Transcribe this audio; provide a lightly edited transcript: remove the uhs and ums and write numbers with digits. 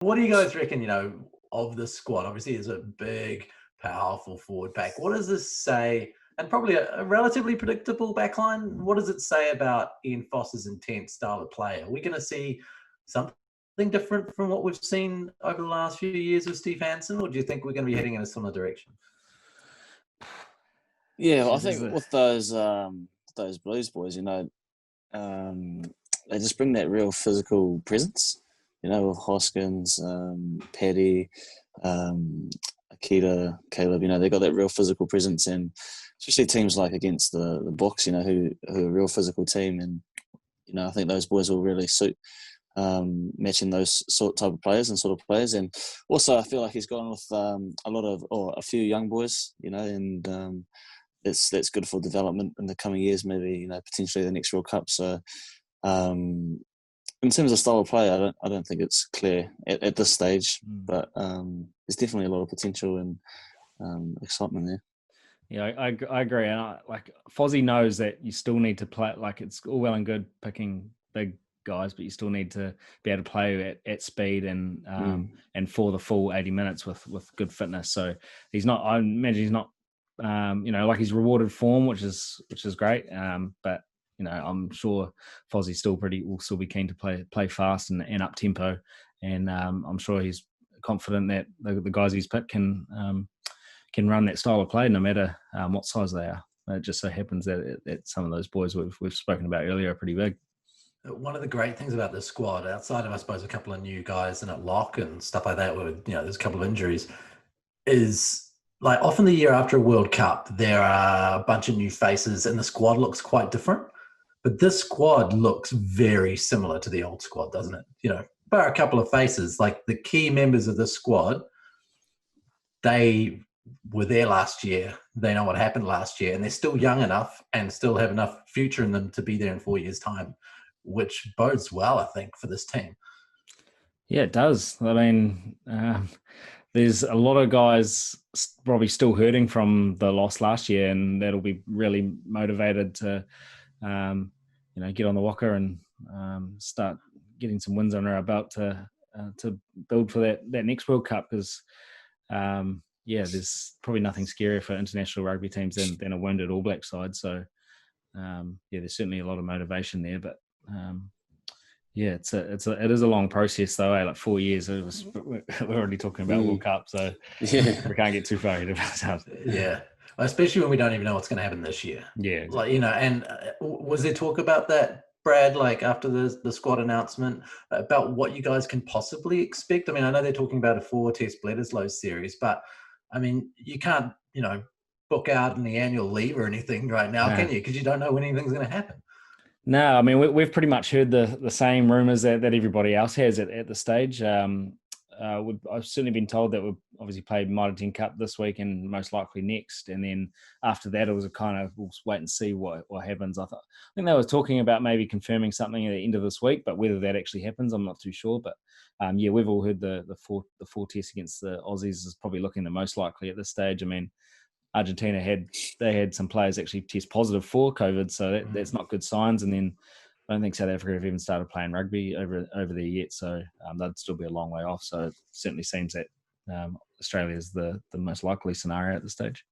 What do you guys reckon, of the squad? Obviously, it's a big, powerful forward pack. What does this say? And probably a relatively predictable backline. What does it say about Ian Foster's intense style of play? Are we going to see something different from what we've seen over the last few years with Steve Hansen, or do you think we're going to be heading in a similar direction? Yeah, well, I think with those Blues boys, they just bring that real physical presence. With Hoskins, Paddy, Akita, Caleb. They got that real physical presence, and especially teams like against the Boks, who are a real physical team, and I think those boys will really suit matching those type of players. And also I feel like he's gone with a few young boys, and that's good for development in the coming years, maybe potentially the next World Cup. So in terms of style of play, I don't think it's clear at this stage, but there's definitely a lot of potential and excitement there. Yeah, I agree. And Fozzie knows that you still need to play. Like, it's all well and good picking big guys, but you still need to be able to play at speed and for the full 80 minutes with good fitness. So he's not. I imagine he's not. He's rewarded form, which is great. But I'm sure Fozzie will still be keen to play fast and up tempo, and I'm sure he's confident that the guys he's picked can run that style of play no matter what size they are. It just so happens that some of those boys we've spoken about earlier are pretty big. One of the great things about this squad, outside of I suppose a couple of new guys in at lock and stuff like that, where there's a couple of injuries, is like often the year after a World Cup there are a bunch of new faces and the squad looks quite different. But this squad looks very similar to the old squad, doesn't it? Bar a couple of faces, like the key members of this squad, they were there last year. They know what happened last year, and they're still young enough and still have enough future in them to be there in 4 years' time, which bodes well, I think, for this team. Yeah, it does. I mean, there's a lot of guys probably still hurting from the loss last year, and that'll be really motivated to get on the walker and start getting some wins under our belt to build for that next World Cup, because there's probably nothing scarier for international rugby teams than a wounded All Black side. So there's certainly a lot of motivation there, but it is a long process though. Like 4 years, we're already talking about World Cup, so we can't get too far ahead of ourselves. Yeah. Especially when we don't even know what's going to happen this year. Yeah, exactly. And was there talk about that, Brad, like after the squad announcement, about what you guys can possibly expect? I mean, I know they're talking about a 4-test Bledisloe series, but I mean, you can't, book out any annual leave or anything right now, can you? Because you don't know when anything's going to happen. No, I mean, we've pretty much heard the same rumours that everybody else has at the stage. I've certainly been told that we'll obviously play Mitre 10 Cup this week and most likely next. And then after that, it was a kind of, we'll wait and see what happens. I think they were talking about maybe confirming something at the end of this week, but whether that actually happens, I'm not too sure. But we've all heard the four tests against the Aussies is probably looking the most likely at this stage. I mean, Argentina had some players actually test positive for COVID, so that's not good signs. And then I don't think South Africa have even started playing rugby over there yet, so that'd still be a long way off. So it certainly seems that Australia is the most likely scenario at this stage.